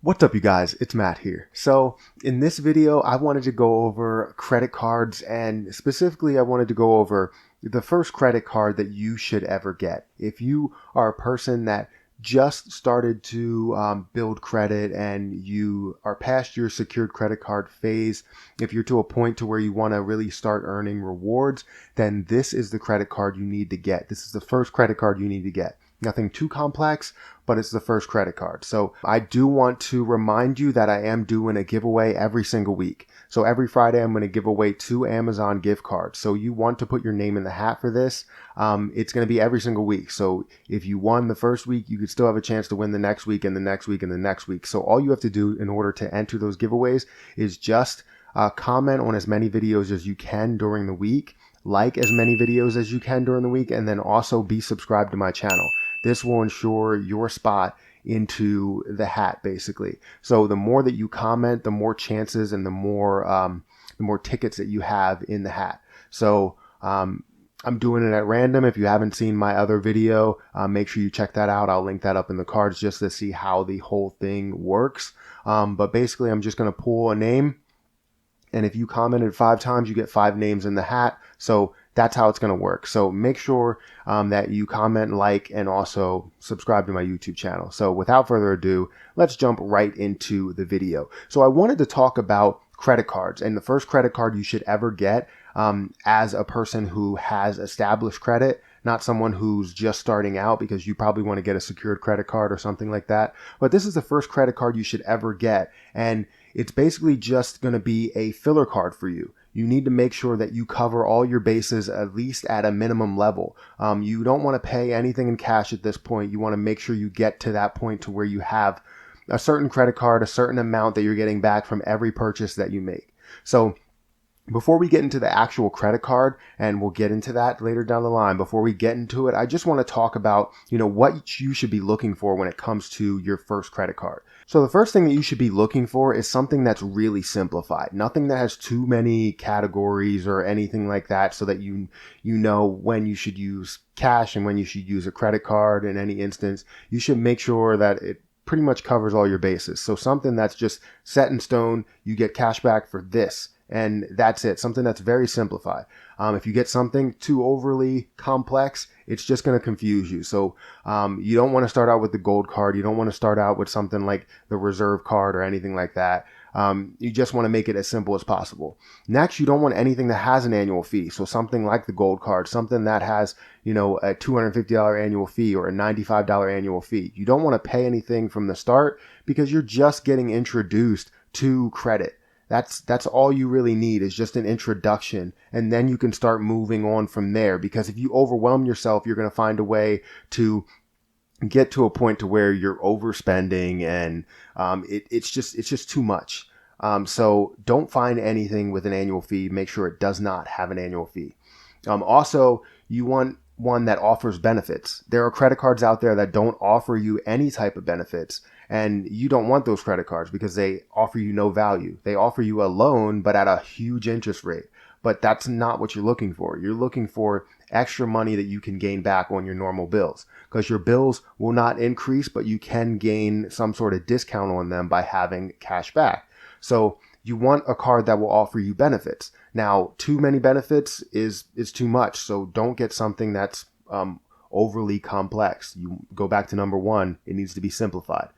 What's up, you guys? It's Matt here. So in this video, I wanted to go over credit cards, and specifically I wanted to go over the first credit card that you should ever get. If you are a person that just started to build credit and you are past your secured credit card phase, if you're to a point to where you want to really start earning rewards, then this is the credit card you need to get. This is the first credit card you need to get. Nothing too complex, but it's the first credit card. So I do want to remind you that I am doing a giveaway every single week. So every Friday, I'm going to give away 2 Amazon gift cards. So you want to put your name in the hat for this. It's going to be every single week. So if you won the first week, you could still have a chance to win the next week and the next week and the next week. So all you have to do in order to enter those giveaways is just comment on as many videos as you can during the week, like as many videos as you can during the week, and then also be subscribed to my channel. This will ensure your spot into the hat, basically. So the more that you comment, the more chances and the more tickets that you have in the hat. So I'm doing it at random. If you haven't seen my other video, make sure you check that out. I'll link that up in the cards just to see how the whole thing works. But basically, I'm just going to pull a name. And if you commented 5 times, you get 5 names in the hat. So that's how it's going to work. So make sure that you comment, like, and also subscribe to my YouTube channel. So without further ado, let's jump right into the video. So I wanted to talk about credit cards, and the first credit card you should ever get as a person who has established credit, not someone who's just starting out, because you probably want to get a secured credit card or something like that. But this is the first credit card you should ever get. And it's basically just going to be a filler card for you. You need to make sure that you cover all your bases, at least at a minimum level. You don't want to pay anything in cash at this point. You want to make sure you get to that point to where you have a certain credit card, a certain amount that you're getting back from every purchase that you make. So before we get into the actual credit card, and we'll get into that later down the line, before we get into it, I just want to talk about, what you should be looking for when it comes to your first credit card. So the first thing that you should be looking for is something that's really simplified. Nothing that has too many categories or anything like that, so that you know when you should use cash and when you should use a credit card in any instance. You should make sure that it pretty much covers all your bases. So something that's just set in stone, you get cash back for this. And that's it. Something that's very simplified. If you get something too overly complex, it's just going to confuse you. So you don't want to start out with the gold card. You don't want to start out with something like the reserve card or anything like that. You just want to make it as simple as possible. Next, you don't want anything that has an annual fee. So something like the gold card, something that has, a $250 annual fee or a $95 annual fee. You don't want to pay anything from the start because you're just getting introduced to credit. That's all you really need, is just an introduction, and then you can start moving on from there. Because if you overwhelm yourself, you're going to find a way to get to a point to where you're overspending, and it's just too much. So don't find anything with an annual fee. Make sure it does not have an annual fee. Also, you want one that offers benefits. There are credit cards out there that don't offer you any type of benefits. And you don't want those credit cards because they offer you no value. They offer you a loan, but at a huge interest rate. But that's not what you're looking for. You're looking for extra money that you can gain back on your normal bills, because your bills will not increase, but you can gain some sort of discount on them by having cash back. So you want a card that will offer you benefits. Now, too many benefits is too much. So don't get something that's overly complex. You go back to number 1. It needs to be simplified.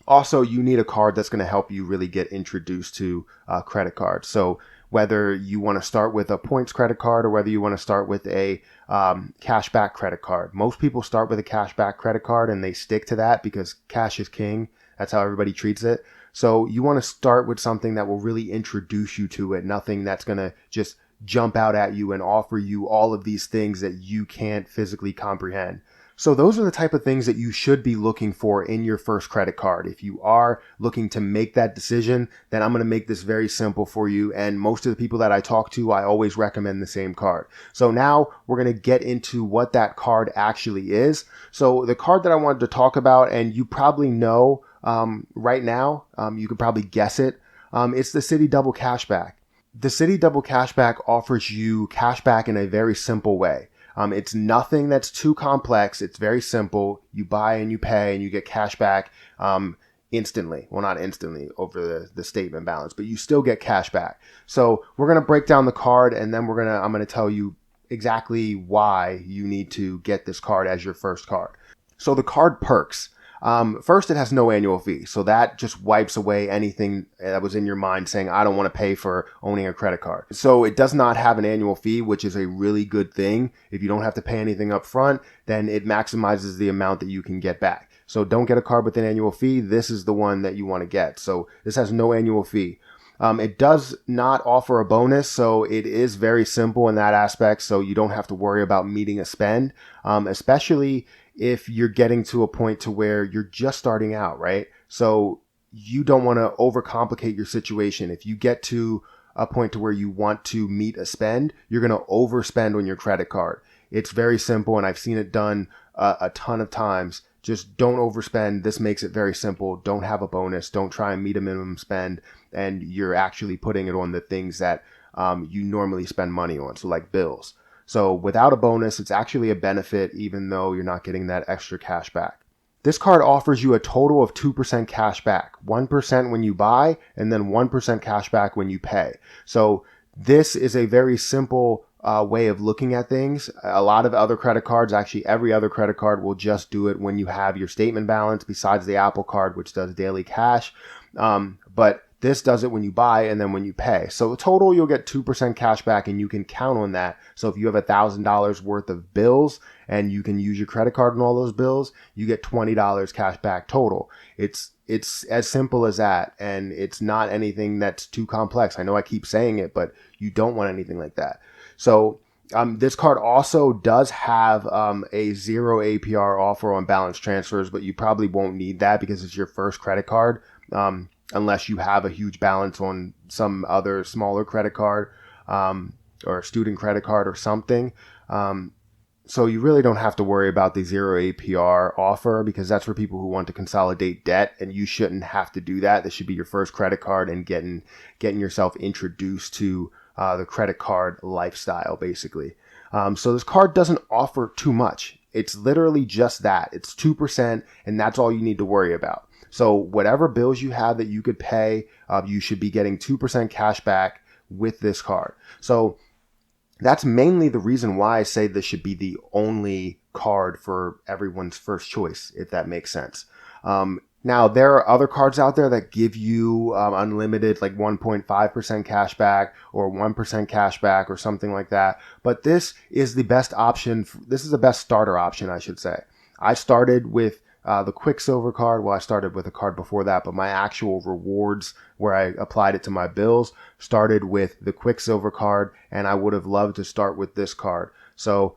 Also, you need a card that's going to help you really get introduced to credit cards. So whether you want to start with a points credit card or whether you want to start with a cashback credit card. Most people start with a cashback credit card and they stick to that because cash is king. That's how everybody treats it. So you want to start with something that will really introduce you to it. Nothing that's going to just jump out at you and offer you all of these things that you can't physically comprehend. So those are the type of things that you should be looking for in your first credit card. If you are looking to make that decision, then I'm going to make this very simple for you. And most of the people that I talk to, I always recommend the same card. So now we're going to get into what that card actually is. So the card that I wanted to talk about, and you probably know right now, you could probably guess it. It's the Citi Double Cashback. The Citi Double Cashback offers you cashback in a very simple way. It's nothing that's too complex. It's very simple. You buy and you pay and you get cash back instantly. Well, not instantly over the statement balance, but you still get cash back. So we're going to break down the card, and then I'm going to tell you exactly why you need to get this card as your first card. So the card perks. First, it has no annual fee. So that just wipes away anything that was in your mind saying, I don't want to pay for owning a credit card. So it does not have an annual fee, which is a really good thing. If you don't have to pay anything up front, then it maximizes the amount that you can get back. So don't get a card with an annual fee. This is the one that you want to get. So this has no annual fee. It does not offer a bonus, so it is very simple in that aspect. So you don't have to worry about meeting a spend, especially if you're getting to a point to where you're just starting out, right? So you don't want to overcomplicate your situation. If you get to a point to where you want to meet a spend, you're going to overspend on your credit card. It's very simple, and I've seen it done a ton of times. Just don't overspend. This makes it very simple. Don't have a bonus. Don't try and meet a minimum spend. And you're actually putting it on the things that you normally spend money on. So like bills. So without a bonus, it's actually a benefit, even though you're not getting that extra cash back. This card offers you a total of 2% cash back, 1% when you buy, and then 1% cash back when you pay. So this is a very simple way of looking at things. A lot of other credit cards, actually every other credit card, will just do it when you have your statement balance, besides the Apple Card, which does daily cash. But this does it when you buy and then when you pay. So total, you'll get 2% cash back, and you can count on that. So if you have $1,000 worth of bills and you can use your credit card on all those bills, you get $20 cash back total. It's as simple as that, and it's not anything that's too complex. I know I keep saying it, but you don't want anything like that. So this card also does have a 0 APR offer on balance transfers, but you probably won't need that because it's your first credit card. Unless you have a huge balance on some other smaller credit card or a student credit card or something. So you really don't have to worry about the 0 APR offer, because that's for people who want to consolidate debt, and you shouldn't have to do that. This should be your first credit card and getting yourself introduced to the credit card lifestyle, basically. So this card doesn't offer too much. It's literally just that. It's 2%, and that's all you need to worry about. So whatever bills you have that you could pay, you should be getting 2% cash back with this card. So that's mainly the reason why I say this should be the only card for everyone's first choice, if that makes sense. Now, there are other cards out there that give you unlimited, like 1.5% cash back or 1% cash back or something like that. But this is the best option. This is the best starter option, I should say. I started with the Quicksilver card. Well, I started with a card before that, but my actual rewards where I applied it to my bills started with the Quicksilver card, and I would have loved to start with this card. So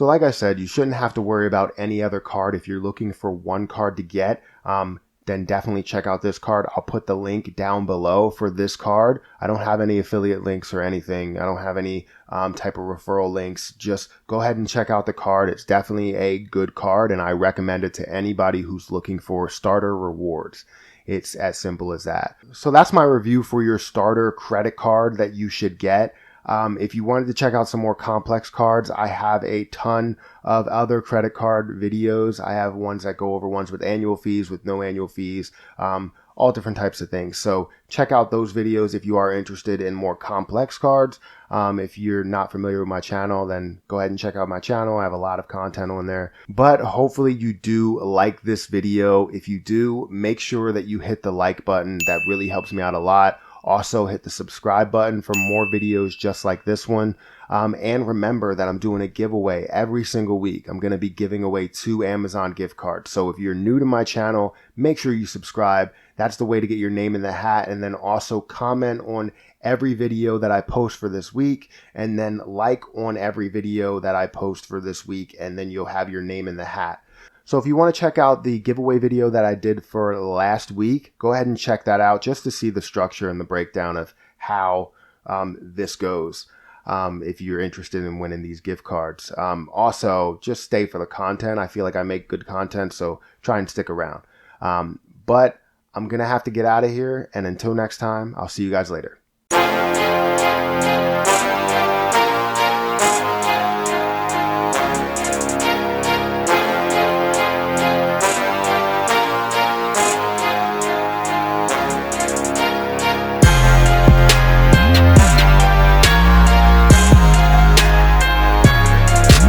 like I said, you shouldn't have to worry about any other card. If you're looking for one card to get, then definitely check out this card. I'll put the link down below for this card. I don't have any affiliate links or anything. I don't have any type of referral links. Just go ahead and check out the card. It's definitely a good card, and I recommend it to anybody who's looking for starter rewards. It's as simple as that. So that's my review for your starter credit card that you should get. If you wanted to check out some more complex cards, I have a ton of other credit card videos. I have ones that go over ones with annual fees, with no annual fees, all different types of things. So check out those videos if you are interested in more complex cards. If you're not familiar with my channel, then go ahead and check out my channel. I have a lot of content on there. But hopefully you do like this video. If you do, make sure that you hit the like button. That really helps me out a lot. Also, hit the subscribe button for more videos just like this one. And remember that I'm doing a giveaway every single week. I'm going to be giving away 2 Amazon gift cards. So if you're new to my channel, make sure you subscribe. That's the way to get your name in the hat. And then also comment on every video that I post for this week. And then like on every video that I post for this week. And then you'll have your name in the hat. So if you want to check out the giveaway video that I did for last week, go ahead and check that out just to see the structure and the breakdown of how this goes if you're interested in winning these gift cards. Also, just stay for the content. I feel like I make good content, so try and stick around. But I'm going to have to get out of here, and until next time, I'll see you guys later.